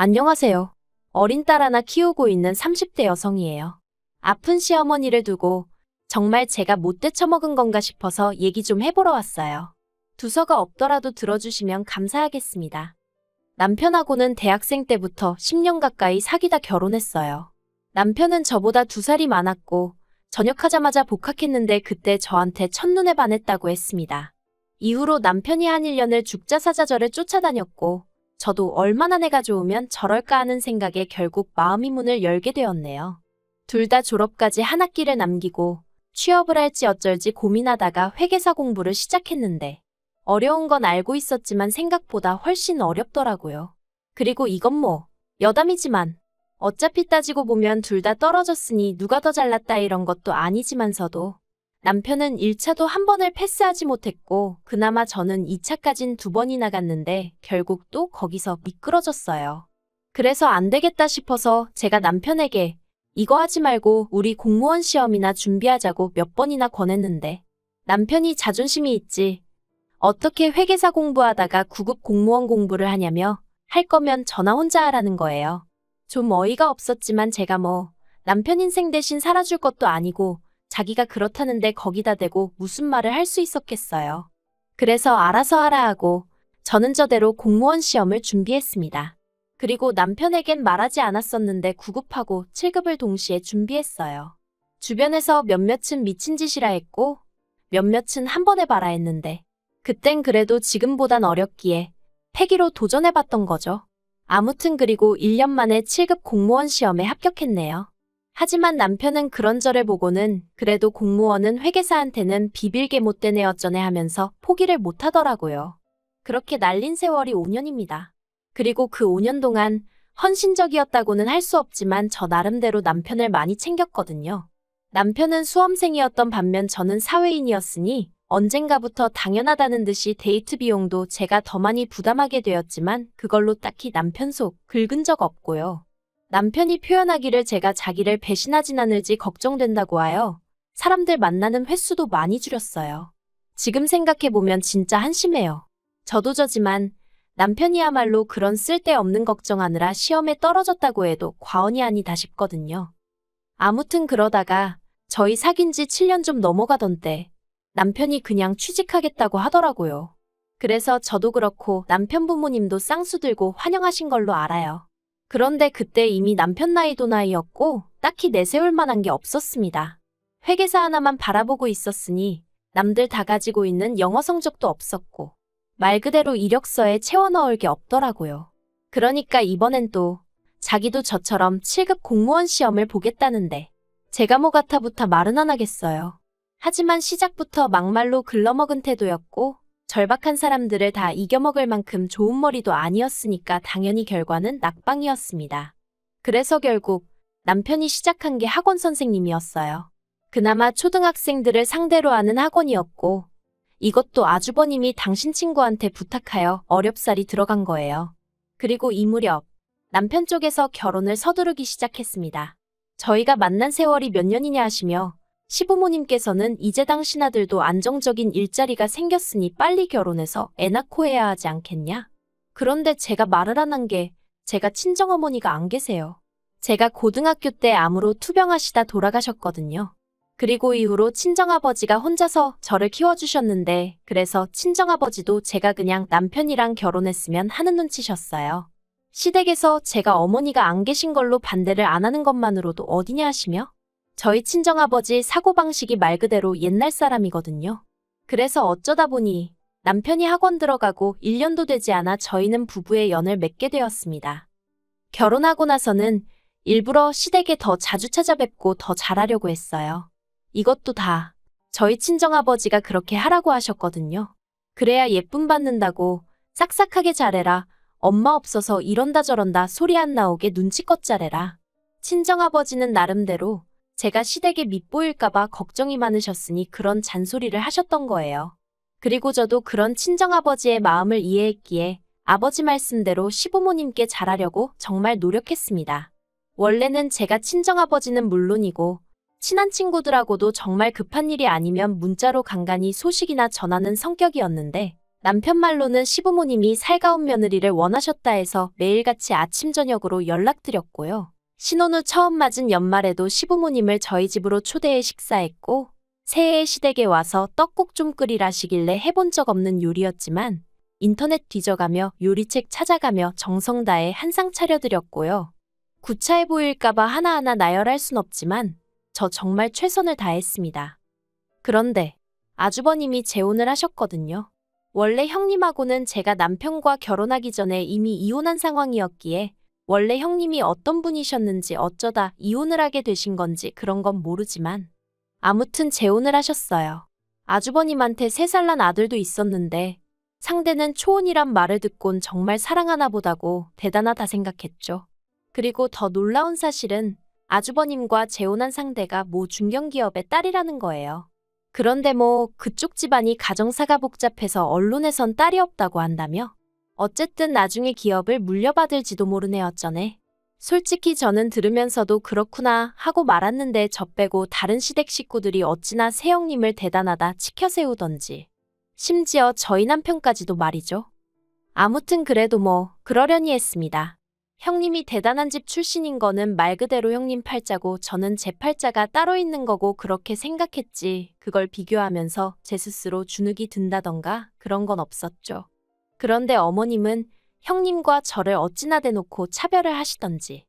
안녕하세요. 어린 딸 하나 키우고 있는 30대 여성이에요. 아픈 시어머니를 두고 정말 제가 못돼 처먹은 건가 싶어서 얘기 좀 해보러 왔어요. 두서가 없더라도 들어주시면 감사하겠습니다. 남편하고는 대학생 때부터 10년 가까이 사귀다 결혼했어요. 남편은 저보다 2살이 많았고 전역하자마자 복학했는데 그때 저한테 첫눈에 반했다고 했습니다. 이후로 남편이 한 1년을 죽자사자 저를 쫓아다녔고 저도 얼마나 내가 좋으면 저럴까 하는 생각에 결국 마음이 문을 열게 되었네요. 둘 다 졸업까지 한 학기를 남기고 취업을 할지 어쩔지 고민하다가 회계사 공부를 시작했는데 어려운 건 알고 있었지만 생각보다 훨씬 어렵더라고요. 그리고 이건 뭐 여담이지만 어차피 따지고 보면 둘 다 떨어졌으니 누가 더 잘났다 이런 것도 아니지만서도 남편은 1차도 한 번을 패스하지 못했고 그나마 저는 2차까진 2번이나 갔는데 결국 또 거기서 미끄러졌어요. 그래서 안 되겠다 싶어서 제가 남편에게 이거 하지 말고 우리 공무원 시험이나 준비하자고 몇 번이나 권했는데 남편이 자존심이 있지. 어떻게 회계사 공부하다가 9급 공무원 공부를 하냐며 할 거면 전화 혼자 하라는 거예요. 좀 어이가 없었지만 제가 뭐 남편 인생 대신 살아줄 것도 아니고 자기가 그렇다는데 거기다 대고 무슨 말을 할 수 있었겠어요. 그래서 알아서 하라 하고 저는 저대로 공무원 시험을 준비했습니다. 그리고 남편에겐 말하지 않았었는데 9급하고 7급을 동시에 준비했어요. 주변에서 몇몇은 미친 짓이라 했고 몇몇은 한 번 해봐라 했는데 그땐 그래도 지금보단 어렵기에 패기로 도전해봤던 거죠. 아무튼 그리고 1년 만에 7급 공무원 시험에 합격했네요. 하지만 남편은 그런 저를 보고는 그래도 공무원은 회계사한테는 비빌게 못된 애 어쩌네 하면서 포기를 못하더라고요. 그렇게 날린 세월이 5년입니다. 그리고 그 5년 동안 헌신적이었다고는 할 수 없지만 저 나름대로 남편을 많이 챙겼거든요. 남편은 수험생이었던 반면 저는 사회인이었으니 언젠가부터 당연하다는 듯이 데이트 비용도 제가 더 많이 부담하게 되었지만 그걸로 딱히 남편 속 긁은 적 없고요. 남편이 표현하기를 제가 자기를 배신하진 않을지 걱정된다고 하여 사람들 만나는 횟수도 많이 줄였어요. 지금 생각해보면 진짜 한심해요. 저도 저지만 남편이야말로 그런 쓸데없는 걱정하느라 시험에 떨어졌다고 해도 과언이 아니다 싶거든요. 아무튼 그러다가 저희 사귄 지 7년 좀 넘어가던 때 남편이 그냥 취직하겠다고 하더라고요. 그래서 저도 그렇고 남편 부모님도 쌍수 들고 환영하신 걸로 알아요. 그런데 그때 이미 남편 나이도 나이였고 딱히 내세울 만한 게 없었습니다. 회계사 하나만 바라보고 있었으니 남들 다 가지고 있는 영어 성적도 없었고 말 그대로 이력서에 채워 넣을 게 없더라고요. 그러니까 이번엔 또 자기도 저처럼 7급 공무원 시험을 보겠다는데 제가 뭐 같아부터 말은 안 하겠어요. 하지만 시작부터 막말로 글러먹은 태도였고 절박한 사람들을 다 이겨먹을 만큼 좋은 머리도 아니었으니까 당연히 결과는 낙방이었습니다. 그래서 결국 남편이 시작한 게 학원 선생님이었어요. 그나마 초등학생들을 상대로 하는 학원이었고 이것도 아주버님이 당신 친구한테 부탁하여 어렵사리 들어간 거예요. 그리고 이 무렵 남편 쪽에서 결혼을 서두르기 시작했습니다. 저희가 만난 세월이 몇 년이냐 하시며 시부모님께서는 이제 당신 아들도 안정적인 일자리가 생겼으니 빨리 결혼해서 애 낳고 해야 하지 않겠냐? 그런데 제가 말을 안 한 게 제가 친정어머니가 안 계세요. 제가 고등학교 때 암으로 투병하시다 돌아가셨거든요. 그리고 이후로 친정아버지가 혼자서 저를 키워주셨는데 그래서 친정아버지도 제가 그냥 남편이랑 결혼했으면 하는 눈치셨어요. 시댁에서 제가 어머니가 안 계신 걸로 반대를 안 하는 것만으로도 어디냐 하시며 저희 친정아버지 사고방식이 말 그대로 옛날 사람이거든요. 그래서 어쩌다 보니 남편이 학원 들어가고 1년도 되지 않아 저희는 부부의 연을 맺게 되었습니다. 결혼하고 나서는 일부러 시댁에 더 자주 찾아뵙고 더 잘하려고 했어요. 이것도 다 저희 친정아버지가 그렇게 하라고 하셨거든요. 그래야 예쁨 받는다고 싹싹하게 잘해라. 엄마 없어서 이런다 저런다 소리 안 나오게 눈치껏 잘해라. 친정아버지는 나름대로 제가 시댁에 밉보일까봐 걱정이 많으셨으니 그런 잔소리를 하셨던 거예요. 그리고 저도 그런 친정아버지의 마음을 이해했기에 아버지 말씀대로 시부모님께 잘하려고 정말 노력했습니다. 원래는 제가 친정아버지는 물론이고 친한 친구들하고도 정말 급한 일이 아니면 문자로 간간히 소식이나 전하는 성격이었는데 남편 말로는 시부모님이 살가운 며느리를 원하셨다 해서 매일같이 아침 저녁으로 연락드렸고요. 신혼 후 처음 맞은 연말에도 시부모님을 저희 집으로 초대해 식사했고, 새해에 시댁에 와서 떡국 좀 끓이라시길래 해본 적 없는 요리였지만 인터넷 뒤져가며 요리책 찾아가며 정성 다해 한상 차려드렸고요. 구차해 보일까봐 하나하나 나열할 순 없지만 저 정말 최선을 다했습니다. 그런데 아주버님이 재혼을 하셨거든요. 원래 형님하고는 제가 남편과 결혼하기 전에 이미 이혼한 상황이었기에 원래 형님이 어떤 분이셨는지 어쩌다 이혼을 하게 되신 건지 그런 건 모르지만 아무튼 재혼을 하셨어요. 아주버님한테 3살 난 아들도 있었는데 상대는 초혼이란 말을 듣곤 정말 사랑하나 보다고 대단하다 생각했죠. 그리고 더 놀라운 사실은 아주버님과 재혼한 상대가 모 중견기업의 딸이라는 거예요. 그런데 뭐 그쪽 집안이 가정사가 복잡해서 언론에선 딸이 없다고 한다며? 어쨌든 나중에 기업을 물려받을지도 모르네 어쩌네. 솔직히 저는 들으면서도 그렇구나 하고 말았는데 저 빼고 다른 시댁 식구들이 어찌나 새형님을 대단하다 치켜세우던지. 심지어 저희 남편까지도 말이죠. 아무튼 그래도 뭐 그러려니 했습니다. 형님이 대단한 집 출신인 거는 말 그대로 형님 팔자고 저는 제 팔자가 따로 있는 거고 그렇게 생각했지. 그걸 비교하면서 제 스스로 주눅이 든다던가 그런 건 없었죠. 그런데 어머님은 형님과 저를 어찌나 대놓고 차별을 하시던지.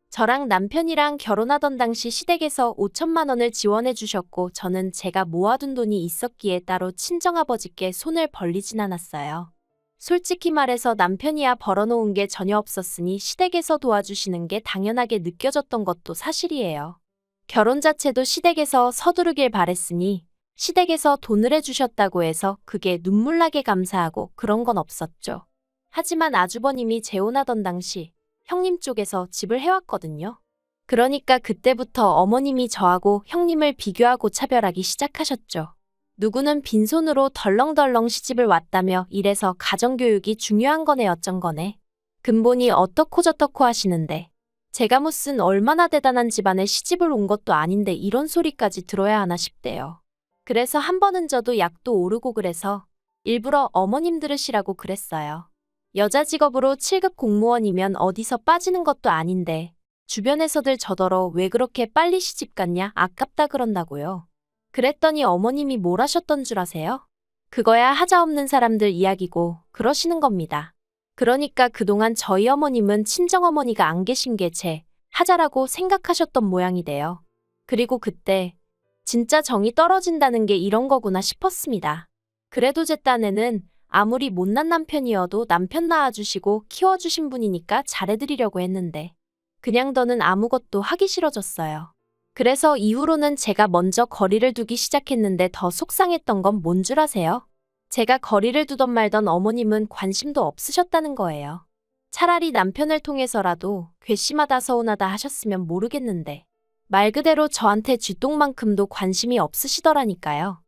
저랑 남편이랑 결혼하던 당시 시댁에서 5천만 원을 지원해 주셨고 저는 제가 모아둔 돈이 있었기에 따로 친정아버지께 손을 벌리진 않았어요. 솔직히 말해서 남편이야 벌어놓은 게 전혀 없었으니 시댁에서 도와주시는 게 당연하게 느껴졌던 것도 사실이에요. 결혼 자체도 시댁에서 서두르길 바랬으니 시댁에서 돈을 해주셨다고 해서 그게 눈물나게 감사하고 그런 건 없었죠. 하지만 아주버님이 재혼하던 당시 형님 쪽에서 집을 해왔거든요. 그러니까 그때부터 어머님이 저하고 형님을 비교하고 차별하기 시작하셨죠. 누구는 빈손으로 덜렁덜렁 시집을 왔다며 이래서 가정교육이 중요한 거네 어쩐 거네. 근본이 어떻고 저떻고 하시는데 제가 무슨 얼마나 대단한 집안에 시집을 온 것도 아닌데 이런 소리까지 들어야 하나 싶대요. 그래서 한 번은 저도 약도 오르고 그래서 일부러 어머님 들으시라고 그랬어요. 여자 직업으로 7급 공무원이면 어디서 빠지는 것도 아닌데 주변에서들 저더러 왜 그렇게 빨리 시집 갔냐 아깝다 그런다고요. 그랬더니 어머님이 뭘 하셨던 줄 아세요? 그거야 하자없는 사람들 이야기고 그러시는 겁니다. 그러니까 그동안 저희 어머님은 친정어머니가 안 계신 게 제 하자라고 생각하셨던 모양이 돼요. 그리고 그때 진짜 정이 떨어진다는 게 이런 거구나 싶었습니다. 그래도 제 딴에는 아무리 못난 남편이어도 남편 낳아주시고 키워주신 분이니까 잘해드리려고 했는데 그냥 더는 아무것도 하기 싫어졌어요. 그래서 이후로는 제가 먼저 거리를 두기 시작했는데 더 속상했던 건 뭔 줄 아세요? 제가 거리를 두던 말던 어머님은 관심도 없으셨다는 거예요. 차라리 남편을 통해서라도 괘씸하다 서운하다 하셨으면 모르겠는데 말 그대로 저한테 쥐똥만큼도 관심이 없으시더라니까요.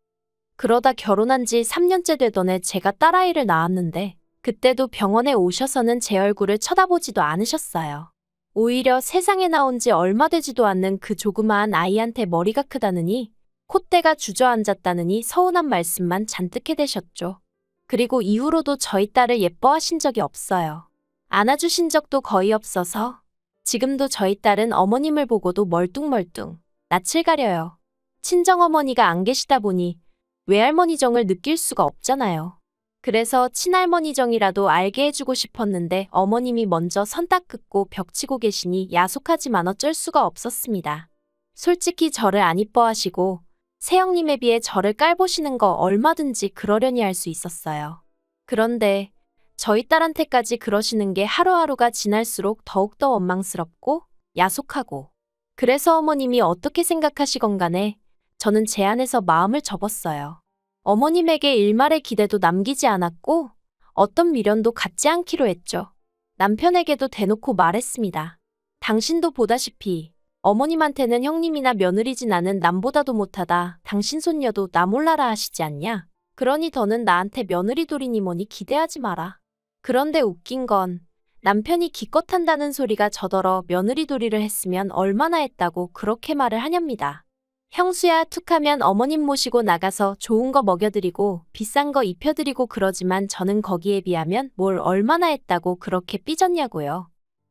그러다 결혼한 지 3년째 되던 해 제가 딸아이를 낳았는데 그때도 병원에 오셔서는 제 얼굴을 쳐다보지도 않으셨어요. 오히려 세상에 나온 지 얼마 되지도 않는 그 조그마한 아이한테 머리가 크다느니 콧대가 주저앉았다느니 서운한 말씀만 잔뜩 해대셨죠. 그리고 이후로도 저희 딸을 예뻐하신 적이 없어요. 안아주신 적도 거의 없어서 지금도 저희 딸은 어머님을 보고도 멀뚱멀뚱 낯을 가려요. 친정어머니가 안 계시다 보니 외할머니 정을 느낄 수가 없잖아요. 그래서 친할머니 정이라도 알게 해주고 싶었는데 어머님이 먼저 선 딱 긋고 벽치고 계시니 야속하지만 어쩔 수가 없었습니다. 솔직히 저를 안 이뻐하시고 새형님에 비해 저를 깔보시는 거 얼마든지 그러려니 할 수 있었어요. 그런데 저희 딸한테까지 그러시는 게 하루하루가 지날수록 더욱더 원망스럽고 야속하고 그래서 어머님이 어떻게 생각하시건 간에 저는 제 안에서 마음을 접었어요. 어머님에게 일말의 기대도 남기지 않았고 어떤 미련도 갖지 않기로 했죠. 남편에게도 대놓고 말했습니다. 당신도 보다시피 어머님한테는 형님이나 며느리진 않은 남보다도 못하다. 당신 손녀도 나 몰라라 하시지 않냐? 그러니 더는 나한테 며느리 돌이니 뭐니 기대하지 마라. 그런데 웃긴 건 남편이 기껏 한다는 소리가 저더러 며느리 돌이를 했으면 얼마나 했다고 그렇게 말을 하렵니다. 형수야 툭하면 어머님 모시고 나가서 좋은 거 먹여드리고 비싼 거 입혀드리고 그러지만 저는 거기에 비하면 뭘 얼마나 했다고 그렇게 삐졌냐고요.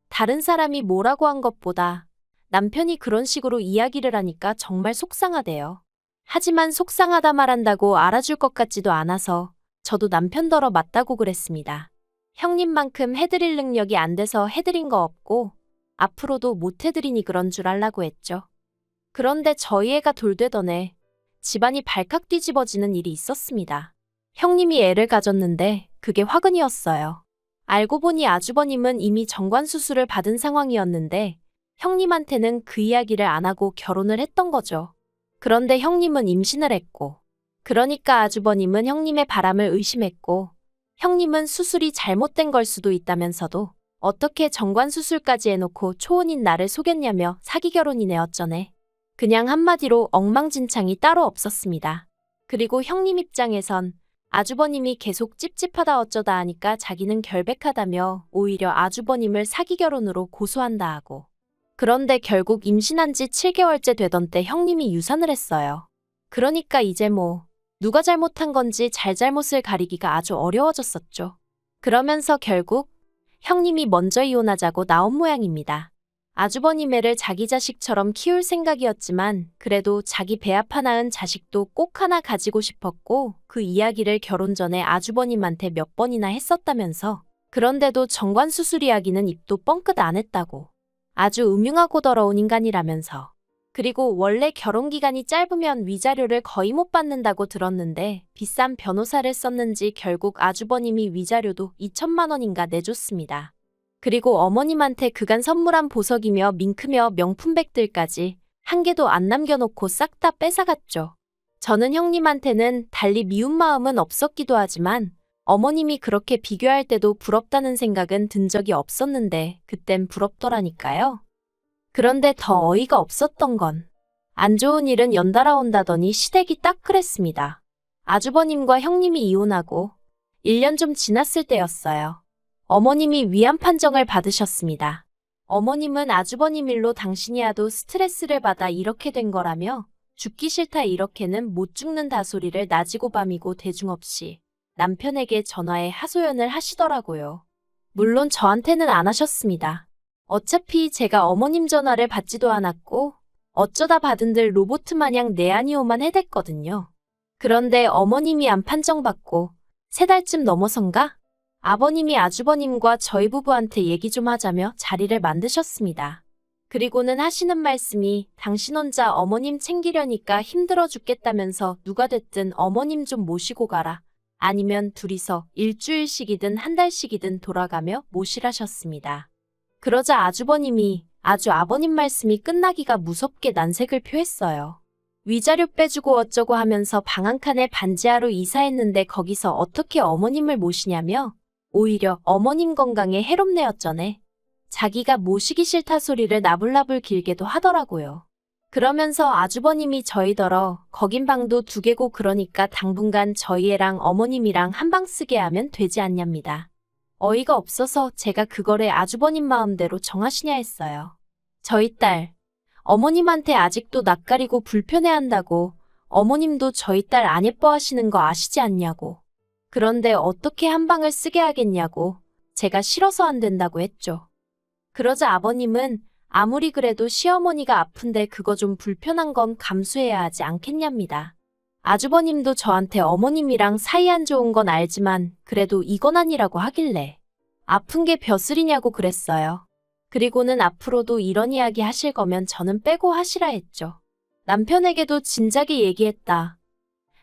다른 사람이 뭐라고 한 것보다 남편이 그런 식으로 이야기를 하니까 정말 속상하대요. 하지만 속상하다 말한다고 알아줄 것 같지도 않아서 저도 남편더러 맞다고 그랬습니다. 형님만큼 해드릴 능력이 안 돼서 해드린 거 없고 앞으로도 못 해드리니 그런 줄 알라고 했죠. 그런데 저희 애가 돌되던 해 집안이 발칵 뒤집어지는 일이 있었습니다. 형님이 애를 가졌는데 그게 화근이었어요. 알고 보니 아주버님은 이미 정관수술을 받은 상황이었는데 형님한테는 그 이야기를 안 하고 결혼을 했던 거죠. 그런데 형님은 임신을 했고 그러니까 아주버님은 형님의 바람을 의심했고 형님은 수술이 잘못된 걸 수도 있다면서도 어떻게 정관수술까지 해놓고 초혼인 나를 속였냐며 사기 결혼이네 어쩌네. 그냥 한마디로 엉망진창이 따로 없었습니다. 그리고 형님 입장에선 아주버님이 계속 찝찝하다 어쩌다 하니까 자기는 결백하다며 오히려 아주버님을 사기 결혼으로 고소한다 하고. 그런데 결국 임신한 지 7개월째 되던 때 형님이 유산을 했어요. 그러니까 이제 뭐 누가 잘못한 건지 잘잘못을 가리기가 아주 어려워졌었죠. 그러면서 결국 형님이 먼저 이혼하자고 나온 모양입니다. 아주버님 애를 자기 자식처럼 키울 생각이었지만 그래도 자기 배 아파 낳은 자식도 꼭 하나 가지고 싶었고 그 이야기를 결혼 전에 아주버님한테 몇 번이나 했었다면서 그런데도 정관수술 이야기는 입도 뻥끗 안 했다고. 아주 음흉하고 더러운 인간이라면서. 그리고 원래 결혼기간이 짧으면 위자료를 거의 못 받는다고 들었는데 비싼 변호사를 썼는지 결국 아주버님이 위자료도 2천만 원인가 내줬습니다. 그리고 어머님한테 그간 선물한 보석이며 밍크며 명품백들까지 한 개도 안 남겨놓고 싹 다 뺏어갔죠. 저는 형님한테는 달리 미운 마음은 없었기도 하지만 어머님이 그렇게 비교할 때도 부럽다는 생각은 든 적이 없었는데 그땐 부럽더라니까요. 그런데 더 어이가 없었던 건 안 좋은 일은 연달아 온다더니 시댁이 딱 그랬습니다. 아주버님과 형님이 이혼하고 1년 좀 지났을 때였어요. 어머님이 위암 판정을 받으셨습니다. 어머님은 아주버님 일로 당신이 하도 스트레스를 받아 이렇게 된 거라며 죽기 싫다 이렇게는 못 죽는다 소리를 낮이고 밤이고 대중 없이 남편에게 전화해 하소연을 하시더라고요. 물론 저한테는 안 하셨습니다. 어차피 제가 어머님 전화를 받지도 않았고 어쩌다 받은들 로보트 마냥 내아니오만 해댔거든요. 그런데 어머님이 암 판정받고 3달쯤 넘어선가? 아버님이 아주버님과 저희 부부한테 얘기 좀 하자며 자리를 만드셨습니다. 그리고는 하시는 말씀이 당신 혼자 어머님 챙기려니까 힘들어 죽겠다면서 누가 됐든 어머님 좀 모시고 가라. 아니면 둘이서 일주일씩이든 한 달씩이든 돌아가며 모시라셨습니다. 그러자 아주버님이 아주 아버님 말씀이 끝나기가 무섭게 난색을 표했어요. 위자료 빼주고 어쩌고 하면서 방 한 칸에 반지하로 이사했는데 거기서 어떻게 어머님을 모시냐며 오히려 어머님 건강에 해롭네 어쩌네. 자기가 모시기 싫다 소리를 나불나불 길게도 하더라고요. 그러면서 아주버님이 저희더러 거긴 방도 2개고 그러니까 당분간 저희 애랑 어머님이랑 한 방 쓰게 하면 되지 않냐입니다. 어이가 없어서 제가 그거를 아주버님 마음대로 정하시냐 했어요. 저희 딸, 어머님한테 아직도 낯가리고 불편해한다고 어머님도 저희 딸 안 예뻐하시는 거 아시지 않냐고. 그런데 어떻게 한 방을 쓰게 하겠냐고 제가 싫어서 안 된다고 했죠. 그러자 아버님은 아무리 그래도 시어머니가 아픈데 그거 좀 불편한 건 감수해야 하지 않겠냐입니다. 아주버님도 저한테 어머님이랑 사이 안 좋은 건 알지만 그래도 이건 아니라고 하길래 아픈 게 벼슬이냐고 그랬어요. 그리고는 앞으로도 이런 이야기 하실 거면 저는 빼고 하시라 했죠. 남편에게도 진작에 얘기했다.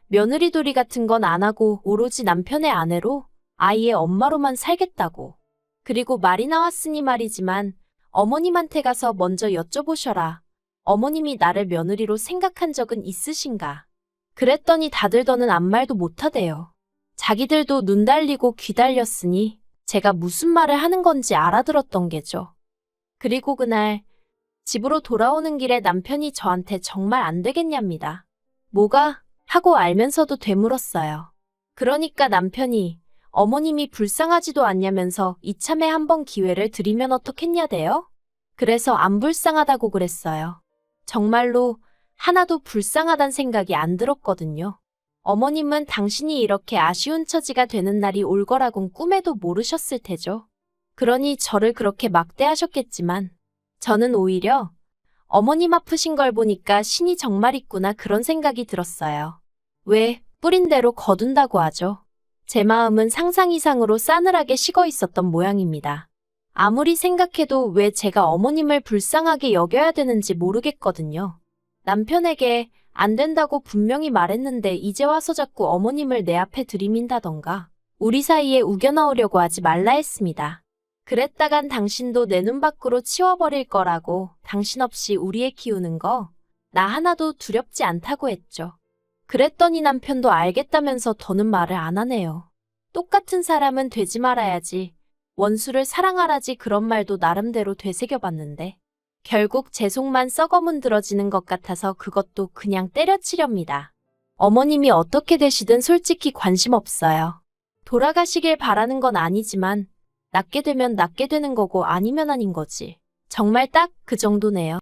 며느리돌이 같은 건 안 하고 오로지 남편의 아내로 아이의 엄마로만 살겠다고. 그리고 말이 나왔으니 말이지만 어머님한테 가서 먼저 여쭤보셔라. 어머님이 나를 며느리로 생각한 적은 있으신가? 그랬더니 다들 더는 아무 말도 못하대요. 자기들도 눈 달리고 귀 달렸으니 제가 무슨 말을 하는 건지 알아들었던 게죠. 그리고 그날 집으로 돌아오는 길에 남편이 저한테 정말 안 되겠냐입니다. 뭐가? 하고 알면서도 되물었어요. 그러니까 남편이 어머님이 불쌍하지도 않냐면서 이참에 한번 기회를 드리면 어떻겠냐대요? 그래서 안 불쌍하다고 그랬어요. 정말로 하나도 불쌍하단 생각이 안 들었거든요. 어머님은 당신이 이렇게 아쉬운 처지가 되는 날이 올 거라곤 꿈에도 모르셨을 테죠. 그러니 저를 그렇게 막대하셨겠지만 저는 오히려 어머님 아프신 걸 보니까 신이 정말 있구나 그런 생각이 들었어요. 왜 뿌린 대로 거둔다고 하죠. 제 마음은 상상 이상으로 싸늘하게 식어 있었던 모양입니다. 아무리 생각해도 왜 제가 어머님을 불쌍하게 여겨야 되는지 모르겠거든요. 남편에게 안 된다고 분명히 말했는데 이제 와서 자꾸 어머님을 내 앞에 들이민다던가 우리 사이에 우겨넣으려고 하지 말라 했습니다. 그랬다간 당신도 내 눈 밖으로 치워버릴 거라고 당신 없이 우리 애 키우는 거 나 하나도 두렵지 않다고 했죠. 그랬더니 남편도 알겠다면서 더는 말을 안 하네요. 똑같은 사람은 되지 말아야지. 원수를 사랑하라지 그런 말도 나름대로 되새겨봤는데 결국 제 속만 썩어 문드러지는 것 같아서 그것도 그냥 때려치렵니다. 어머님이 어떻게 되시든 솔직히 관심 없어요. 돌아가시길 바라는 건 아니지만 낫게 되면 낫게 되는 거고 아니면 아닌 거지. 정말 딱 그 정도네요.